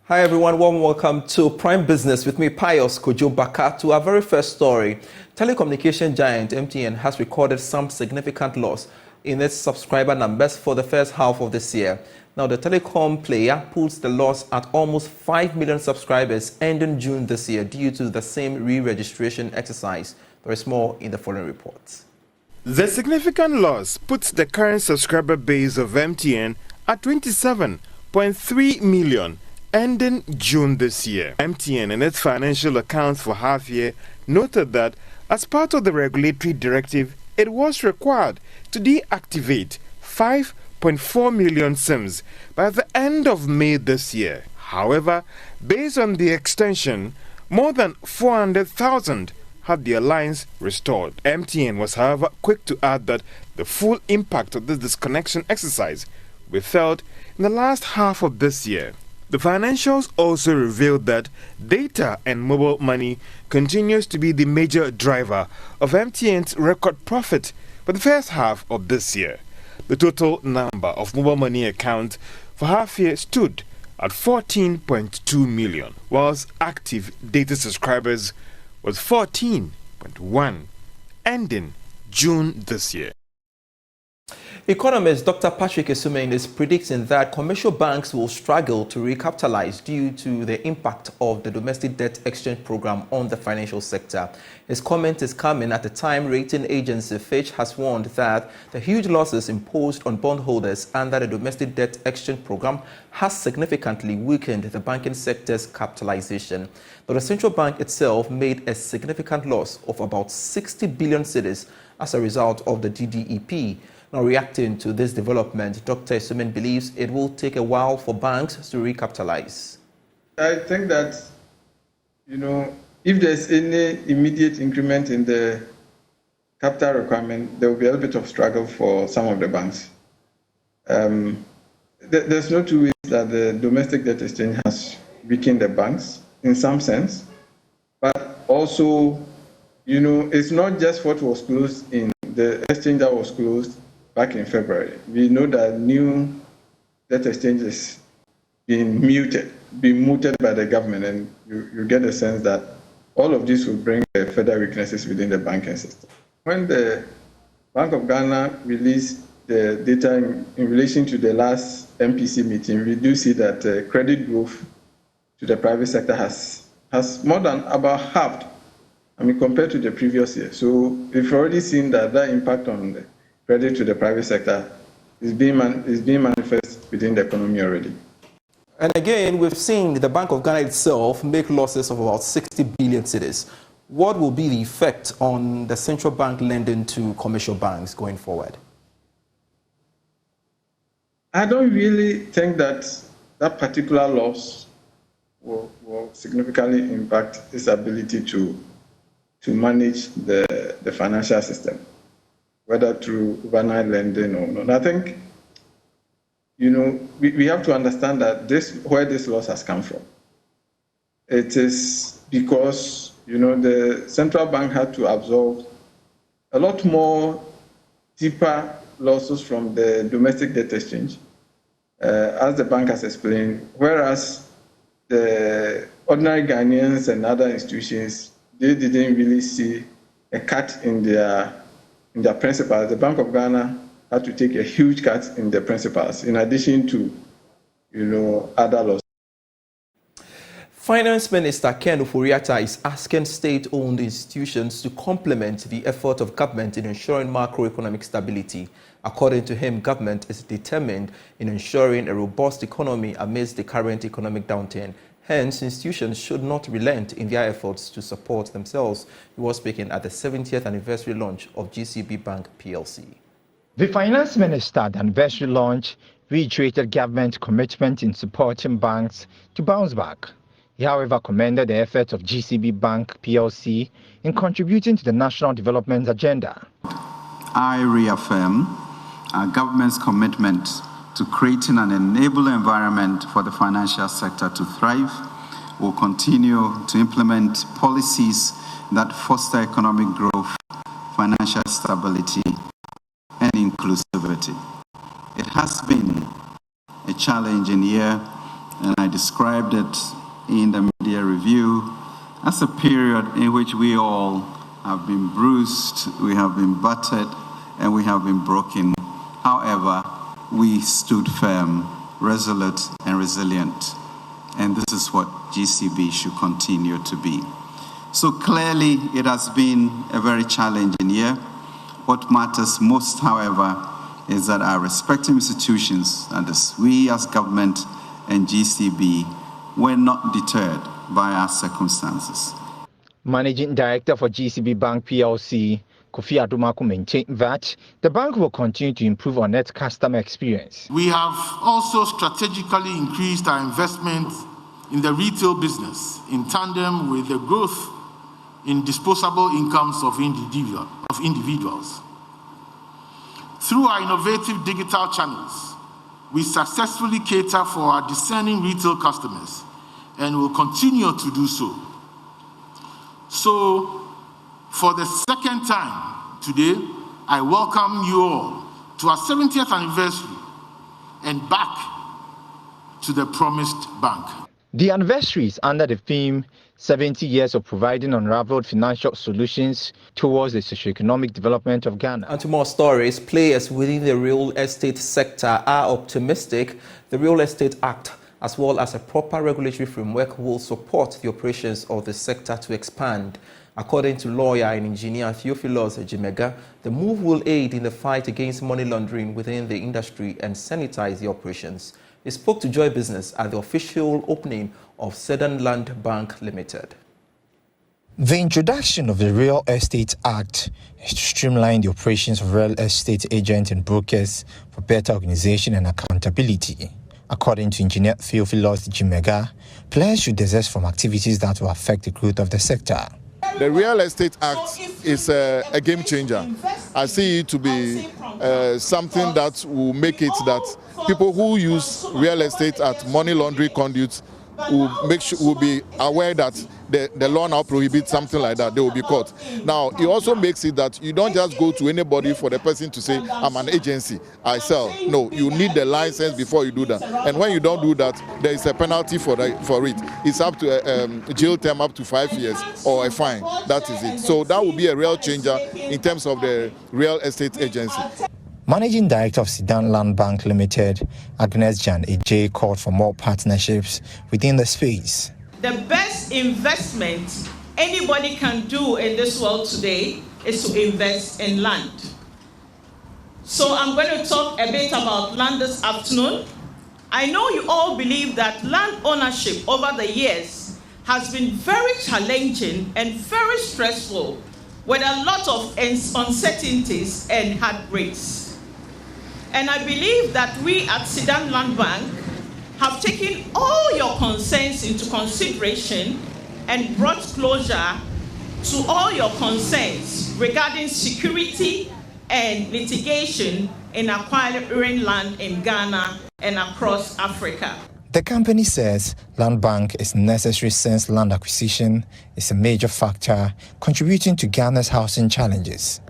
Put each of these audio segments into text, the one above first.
Hi everyone, warm welcome to Prime Business with me, Pius Kojo Baka. To our very first story, telecommunication giant MTN has recorded some significant loss in its subscriber numbers for the first half of this year. Now, the telecom player puts the loss at almost 5 million subscribers ending June this year due to the same re-registration exercise. There is more in the following report. The significant loss puts the current subscriber base of MTN at 27.3 million ending June this year. MTN in its financial accounts for half year noted that as part of the regulatory directive, it was required to deactivate 5.4 million SIMs by the end of May this year. However, based on the extension, more than 400,000 had their lines restored. MTN was, however, quick to add that the full impact of this disconnection exercise will be felt in the last half of this year. The financials also revealed that data and mobile money continues to be the major driver of MTN's record profit for the first half of this year. The total number of mobile money accounts for half year stood at 14.2 million, whilst active data subscribers was 14.1, ending June this year. Economist Dr. Patrick Esumen is predicting that commercial banks will struggle to recapitalize due to the impact of the domestic debt exchange program on the financial sector. His comment is coming at a time rating agency Fitch has warned that the huge losses imposed on bondholders under the domestic debt exchange program has significantly weakened the banking sector's capitalization. But the central bank itself made a significant loss of about 60 billion cedis as a result of the DDEP. Now, reacting to this development, Dr. Esumen believes it will take a while for banks to recapitalize. I think that, if there's any immediate increment in the capital requirement, there will be a little bit of struggle for some of the banks. There's no two ways that the domestic debt exchange has weakened the banks in some sense, but also, it's not just what was closed in the exchange that was closed back in February. We know that new debt exchanges being mooted by the government, and you get a sense that all of this will bring further weaknesses within the banking system. When the Bank of Ghana released the data in relation to the last MPC meeting, we do see that credit growth to the private sector has more than about halved, compared to the previous year. So we've already seen that impact on the credit to the private sector is being manifest within the economy already. And again, we've seen the Bank of Ghana itself make losses of about 60 billion cedis. What will be the effect on the central bank lending to commercial banks going forward? I don't really think that particular loss will significantly impact its ability to manage the financial system, whether through overnight lending or not. I think, we have to understand that where this loss has come from. It is because, the central bank had to absorb a lot more deeper losses from the domestic debt exchange, as the bank has explained, whereas the ordinary Ghanaians and other institutions, they didn't really see a cut in their principals. The Bank of Ghana had to take a huge cut in the principals, in addition to, other losses. Finance Minister Ken Ofori-Atta is asking state-owned institutions to complement the effort of government in ensuring macroeconomic stability. According to him, government is determined in ensuring a robust economy amidst the current economic downturn. Hence, institutions should not relent in their efforts to support themselves. He was speaking at the 70th anniversary launch of GCB Bank PLC. The Finance Minister at the anniversary launch reiterated government commitment in supporting banks to bounce back. He, however, commended the efforts of GCB Bank PLC in contributing to the national development agenda. I reaffirm our government's commitment to creating an enabling environment for the financial sector to thrive. We'll continue to implement policies that foster economic growth, financial stability, and inclusivity. It has been a challenging year and I described it in the media review as a period in which we all have been bruised, we have been battered, and we have been broken. However, we stood firm, resolute, and resilient. And this is what GCB should continue to be. So clearly, it has been a very challenging year. What matters most, however, is that our respective institutions, and we as government and GCB, were not deterred by our circumstances. Managing Director for GCB Bank PLC, Kofi Adumaku, maintained that the bank will continue to improve on its customer experience. We have also strategically increased our investment in the retail business in tandem with the growth in disposable incomes of individuals. Through our innovative digital channels, we successfully cater for our discerning retail customers and will continue to do so. So, for the second time today, I welcome you all to our 70th anniversary and back to the promised bank. The anniversary is under the theme 70 years of providing unraveled financial solutions towards the socioeconomic development of Ghana. And to more stories, players within the real estate sector are optimistic the Real Estate Act, as well as a proper regulatory framework, will support the operations of the sector to expand. According to lawyer and engineer Theophilus Ejimega, the move will aid in the fight against money laundering within the industry and sanitize the operations. He spoke to Joy Business at the official opening of Southern Land Bank Limited. The introduction of the Real Estate Act is to streamline the operations of real estate agents and brokers for better organization and accountability. According to engineer Theophilus Ejimega, players should desist from activities that will affect the growth of the sector. The Real Estate Act is a game changer. I see it to be something that will make it that people who use real estate as money laundering conduits will be aware that the law now prohibits something like that. They will be caught. Now, it also makes it that you don't just go to anybody for the person to say, I'm an agency, I sell. No, you need the license before you do that. And when you don't do that, there is a penalty for it. It's up to a jail term up to 5 years or a fine. That is it. So that will be a real changer in terms of the real estate agency. Managing Director of Southern Land Bank Limited, Agnes Jan AJ, called for more partnerships within the space. The best investment anybody can do in this world today is to invest in land. So I'm going to talk a bit about land this afternoon. I know you all believe that land ownership over the years has been very challenging and very stressful, with a lot of uncertainties and heartbreaks. And I believe that we at Southern Land Bank have taken all your concerns into consideration and brought closure to all your concerns regarding security and litigation in acquiring land in Ghana and across Africa. The company says Land Bank is necessary since land acquisition is a major factor contributing to Ghana's housing challenges.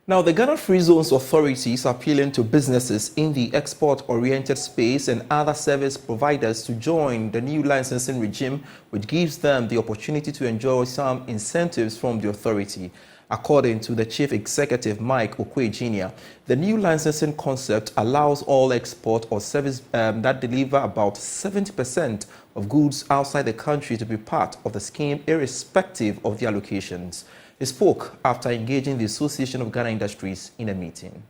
Now, the Ghana Free Zones authorities are appealing to businesses in the export-oriented space and other service providers to join the new licensing regime, which gives them the opportunity to enjoy some incentives from the authority. According to the Chief Executive, Mike Okwe Jr., the new licensing concept allows all export or service that deliver about 70% of goods outside the country to be part of the scheme, irrespective of their locations. He spoke after engaging the Association of Ghana Industries in a meeting.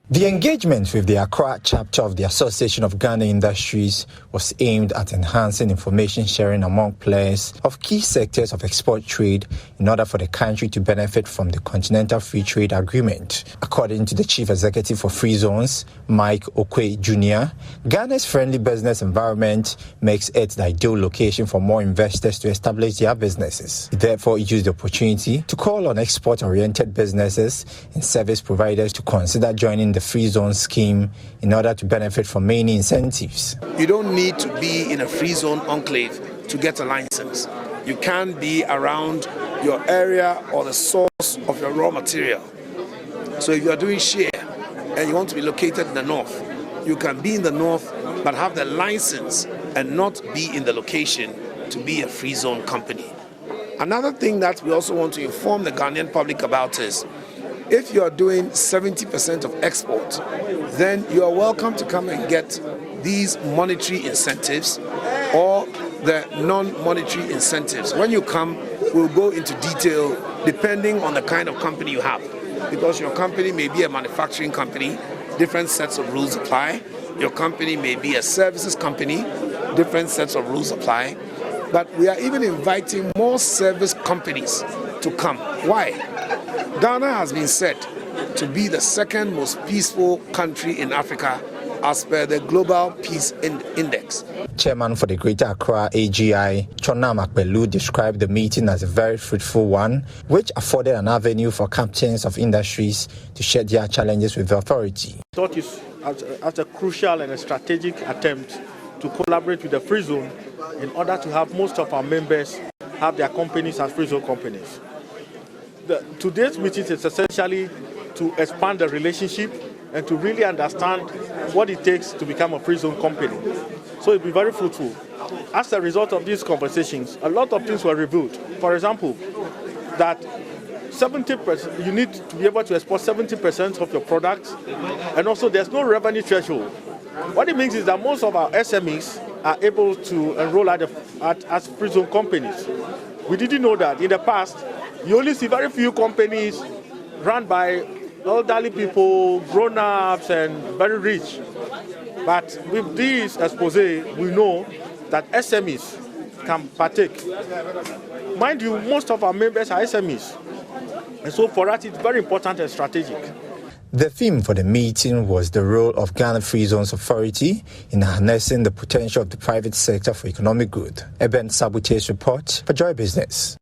The engagement with the Accra chapter of the Association of Ghana Industries was aimed at enhancing information sharing among players of key sectors of export trade in order for the country to benefit from the Continental Free Trade Agreement. According to the Chief Executive for Free Zones, Mike Okwe Jr., Ghana's friendly business environment makes it the ideal location for more investors to establish their businesses. He therefore used the opportunity to call on export-oriented businesses and service providers to consider joining the Free Zone scheme in order to benefit from many incentives. You don't need to be in a free zone enclave to get a license. You can be around your area or the source of your raw material. So if you are doing share and you want to be located in the north, you can be in the north but have the license and not be in the location to be a free zone company. Another thing that we also want to inform the Ghanaian public about is, if you are doing 70% of export, then you are welcome to come and get these monetary incentives or the non-monetary incentives. When you come, we'll go into detail depending on the kind of company you have. Because your company may be a manufacturing company, different sets of rules apply. Your company may be a services company, different sets of rules apply. But we are even inviting more service companies to come. Why? Ghana has been said to be the second most peaceful country in Africa as per the Global Peace Index. Chairman for the Greater Accra AGI, Chona Makpelu, described the meeting as a very fruitful one, which afforded an avenue for captains of industries to share their challenges with the authority. I thought it as a crucial and a strategic attempt to collaborate with the free zone in order to have most of our members have their companies as free zone companies. Today's meeting is essentially to expand the relationship and to really understand what it takes to become a free zone company. So it'll be very fruitful. As a result of these conversations, a lot of things were revealed. For example, that 70%, you need to be able to export 70% of your products, and also there's no revenue threshold. What it means is that most of our SMEs are able to enroll as free zone companies. We didn't know that. In the past, you only see very few companies run by elderly people, grown-ups, and very rich. But with this expose, we know that SMEs can partake. Mind you, most of our members are SMEs. And so for us, it's very important and strategic. The theme for the meeting was the role of Ghana Free Zones Authority in harnessing the potential of the private sector for economic good. Eben Sabute's report for Joy Business.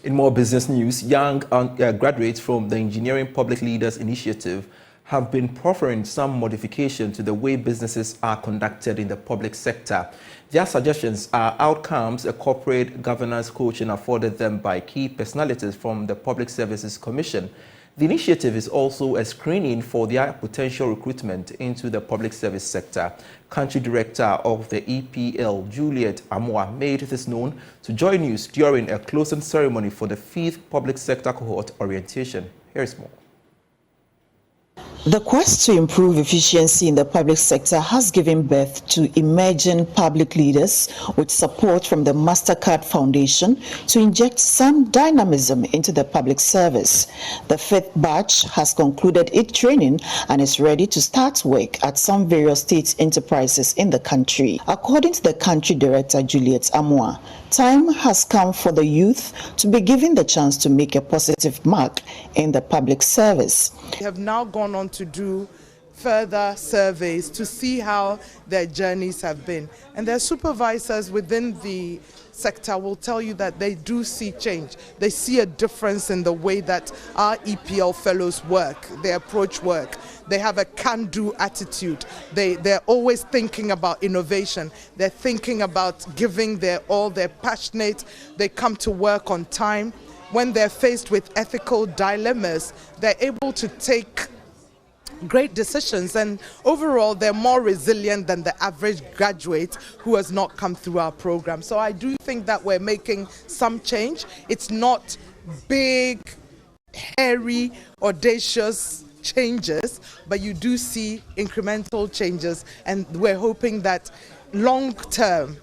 In more business news, young graduates from the Engineering Public Leaders Initiative have been proffering some modification to the way businesses are conducted in the public sector. Their suggestions are outcomes a corporate governance coaching afforded them by key personalities from the Public Services Commission. The initiative is also a screening for their potential recruitment into the public service sector. Country Director of the EPL, Juliet Amoa, made this known to Joy News during a closing ceremony for the 5th Public Sector Cohort Orientation. Here is more. The quest to improve efficiency in the public sector has given birth to emerging public leaders with support from the MasterCard Foundation to inject some dynamism into the public service. The 5th batch has concluded its training and is ready to start work at some various state enterprises in the country. According to the Country Director, Juliet Amoa, time has come for the youth to be given the chance to make a positive mark in the public service. We have now gone on to do further surveys to see how their journeys have been. And their supervisors within the sector will tell you that they do see change. They see a difference in the way that our EPL fellows work, they approach work. They have a can-do attitude. They're always thinking about innovation. They're thinking about giving their all. They're passionate. They come to work on time. When they're faced with ethical dilemmas, they're able to take great decisions, and overall they're more resilient than the average graduate who has not come through our program. So I do think that we're making some change. It's not big, hairy, audacious changes, but you do see incremental changes, and we're hoping that long term,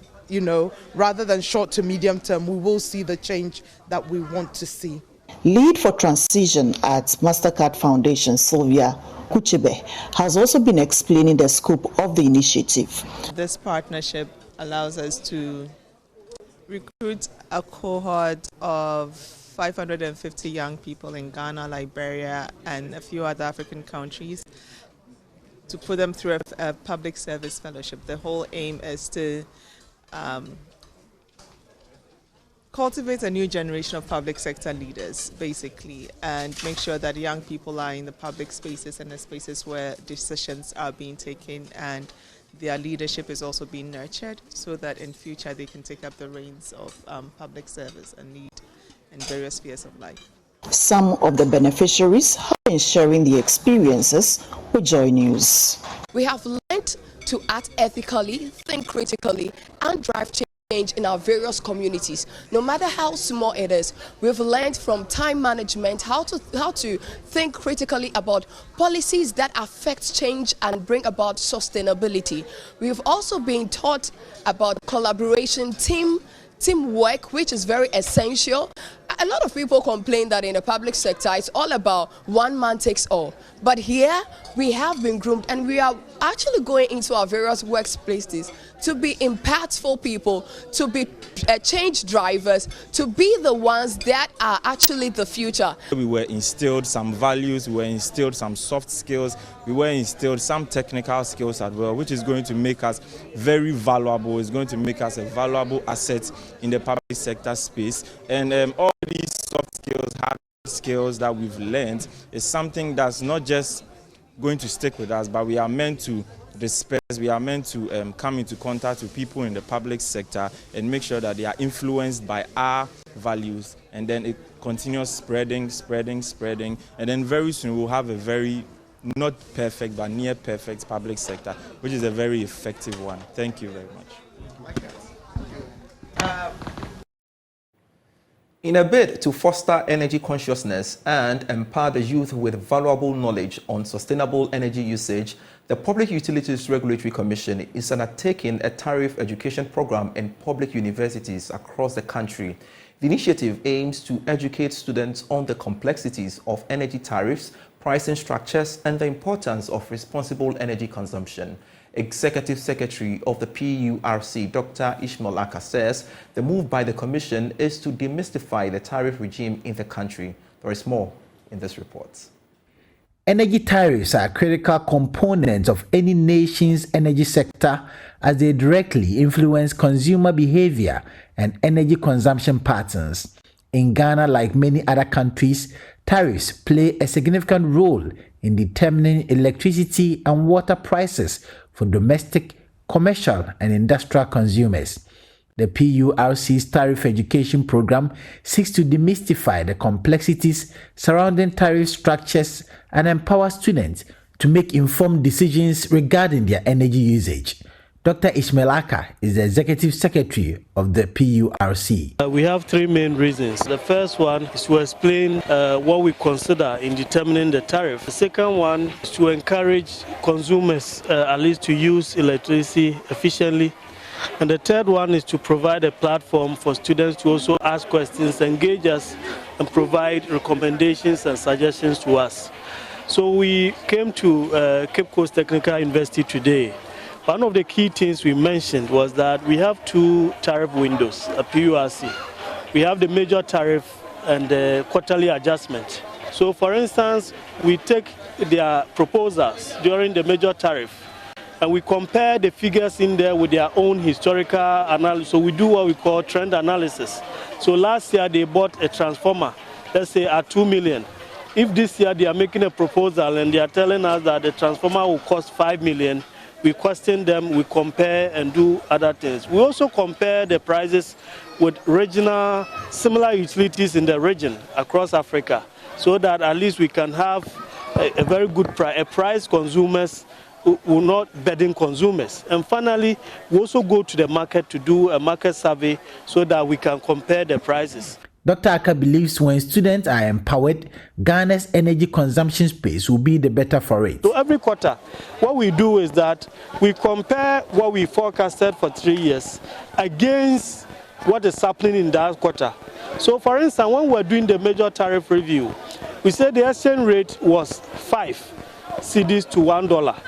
rather than short to medium term, we will see the change that we want to see. Lead for Transition at MasterCard Foundation, Sylvia Kuchebe, has also been explaining the scope of the initiative. This partnership allows us to recruit a cohort of 550 young people in Ghana, Liberia, and a few other African countries to put them through a public service fellowship. The whole aim is to cultivate a new generation of public sector leaders, basically, and make sure that young people are in the public spaces and the spaces where decisions are being taken, and their leadership is also being nurtured so that in future they can take up the reins of public service and lead in various spheres of life. Some of the beneficiaries have been sharing the experiences with Joy News. We have learned to act ethically, think critically, and drive change in our various communities, no matter how small it is. We've learned from time management how to think critically about policies that affect change and bring about sustainability. We've also been taught about collaboration, teamwork, which is very essential. A lot of people complain that in the public sector it's all about one man takes all. But here we have been groomed, and we are actually going into our various workplaces to be impactful people, to be change drivers, to be the ones that are actually the future. We were instilled some values, we were instilled some soft skills, we were instilled some technical skills as well, which is going to make us very valuable. It's going to make us a valuable asset in the public sector space. And all these soft skills, hard skills that we've learned is something that's not just going to stick with us, but we are meant to disperse, we are meant to come into contact with people in the public sector and make sure that they are influenced by our values, and then it continues spreading, and then very soon we'll have a very, not perfect, but near perfect public sector, which is a very effective one. Thank you very much. In a bid to foster energy consciousness and empower the youth with valuable knowledge on sustainable energy usage, the Public Utilities Regulatory Commission is undertaking a tariff education program in public universities across the country. The initiative aims to educate students on the complexities of energy tariffs, pricing structures, and the importance of responsible energy consumption. Executive Secretary of the PURC, Dr. Ishmael Aka, says the move by the Commission is to demystify the tariff regime in the country. There is more in this report. Energy tariffs are a critical component of any nation's energy sector as they directly influence consumer behavior and energy consumption patterns. In Ghana, like many other countries, tariffs play a significant role in determining electricity and water prices for domestic, commercial, and industrial consumers. The PURC's Tariff Education program seeks to demystify the complexities surrounding tariff structures and empower students to make informed decisions regarding their energy usage. Dr. Ishmael Aka is the Executive Secretary of the PURC. We have three main reasons. The first one is to explain what we consider in determining the tariff. The second one is to encourage consumers at least to use electricity efficiently. And the third one is to provide a platform for students to also ask questions, engage us, and provide recommendations and suggestions to us. So we came to Cape Coast Technical University today. One of the key things we mentioned was that we have two tariff windows at PURC. We have the major tariff and the quarterly adjustment. So for instance, we take their proposals during the major tariff and we compare the figures in there with their own historical analysis. So we do what we call trend analysis. So last year they bought a transformer, let's say at 2 million. If this year they are making a proposal and they are telling us that the transformer will cost 5 million, we question them, we compare and do other things. We also compare the prices with regional similar utilities in the region across Africa, so that at least we can have a very good price consumers will not burden consumers. And finally, we also go to the market to do a market survey so that we can compare the prices. Dr. Aka believes when students are empowered, Ghana's energy consumption space will be the better for it. So every quarter, what we do is that we compare what we forecasted for 3 years against what is happening in that quarter. So for instance, when we're doing the major tariff review, we said the exchange rate was 5 cedis to $1.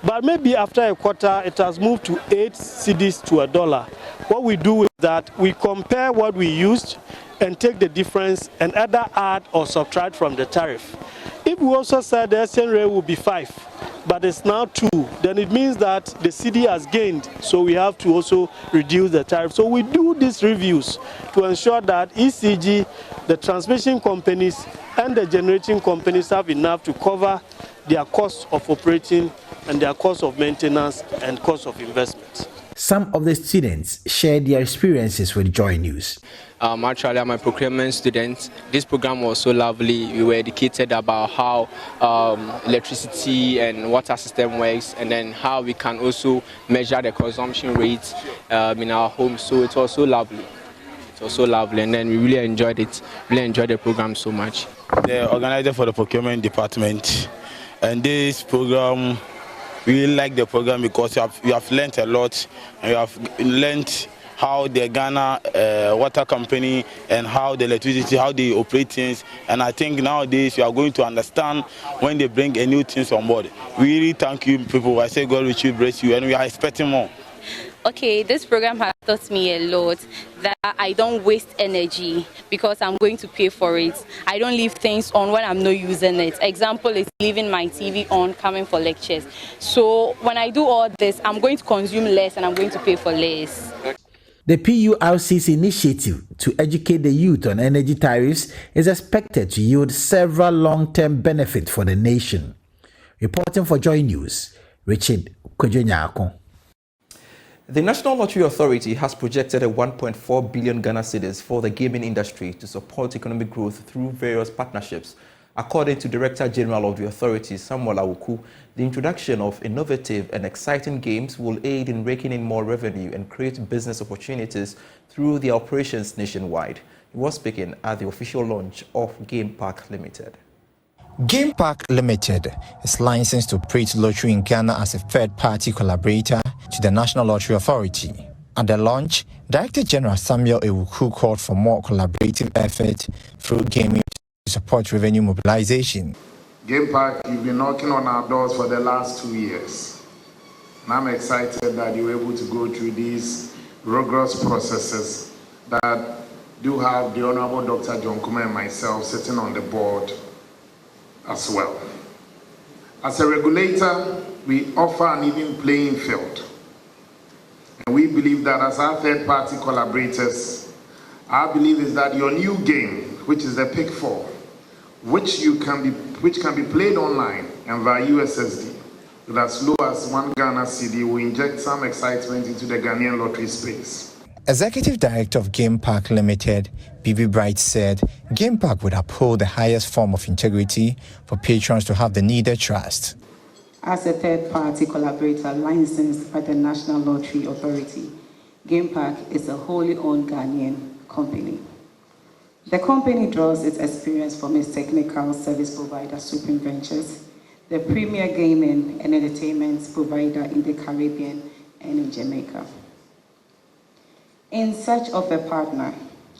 But maybe after a quarter, it has moved to 8 cedis to $1. What we do is that we compare what we used and take the difference and either add or subtract from the tariff. If we also said the exchange rate will be 5, but it's now 2, then it means that the cedi has gained, so we have to also reduce the tariff. So we do these reviews to ensure that ECG, the transmission companies, and the generating companies have enough to cover their costs of operating and their cost of maintenance and cost of investment. some of the students shared their experiences with Joy News. Actually, I'm a procurement student. This program was so lovely. We were educated about how electricity and water system works, and then how we can also measure the consumption rates in our homes. So it was so lovely. It was so lovely, and then we really enjoyed it. Really enjoyed the program so much. The organizer for the procurement department, and this program, we really like the program because we have learned a lot, and we have learned how the Ghana water company and how the electricity, how they operate things. And I think nowadays we are going to understand when they bring a new things on board. We really thank you people. I say God will bless you, and we are expecting more. Okay, this program has taught me a lot, that I don't waste energy because I'm going to pay for it. I don't leave things on when I'm not using it. Example is leaving my TV on, coming for lectures. So when I do all this, I'm going to consume less and I'm going to pay for less. The PURC's initiative to educate the youth on energy tariffs is expected to yield several long-term benefits for the nation. Reporting for Joy News, Richard Kojonyako. The National Lottery Authority has projected a 1.4 billion Ghana cedis for the gaming industry to support economic growth through various partnerships. According to Director General of the authority, Samuel Awuku, the introduction of innovative and exciting games will aid in raking in more revenue and create business opportunities through the operations nationwide. He was speaking at the official launch of Game Park Limited. Game Park Limited is licensed to operate lottery in Ghana as a third-party collaborator to the National Lottery Authority. At the launch, Director General Samuel Awuku called for more collaborative effort through gaming to support revenue mobilization. Game Park, you've been knocking on our doors for the last 2 years. And I'm excited that you were able to go through these rigorous processes that do have the Honorable Dr. John Kuma and myself sitting on the board as well. As a regulator, we offer an even playing field. And we believe that as our third-party collaborators, our belief is that your new game, which is the Pick 4, which can be played online and via USSD, with as low as 1 Ghana cedi, will inject some excitement into the Ghanaian lottery space. Executive Director of Game Park Limited, Bibi Bright, said Game Park would uphold the highest form of integrity for patrons to have the needed trust. As a third-party collaborator licensed by the National Lottery Authority, Game Park is a wholly owned Ghanaian company. The company draws its experience from its technical service provider, Supreme Ventures, the premier gaming and entertainment provider in the Caribbean and in Jamaica. In search of a partner,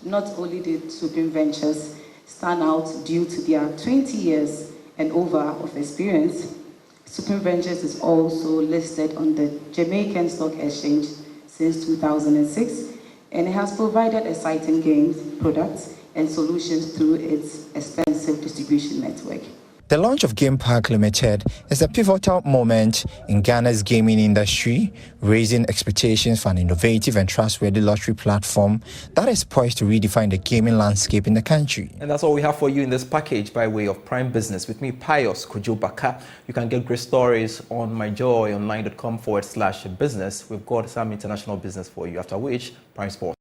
not only did Supreme Ventures stand out due to their 20 years and over of experience, Supreme Ventures is also listed on the Jamaican Stock Exchange since 2006, and it has provided exciting games, products, and solutions through its extensive distribution network. The launch of Game Park Limited is a pivotal moment in Ghana's gaming industry, raising expectations for an innovative and trustworthy lottery platform that is poised to redefine the gaming landscape in the country. And that's all we have for you in this package by way of Prime Business. With me, Pius Kojobaka. You can get great stories on myjoyonline.com/business. We've got some international business for you, after which Prime Sports.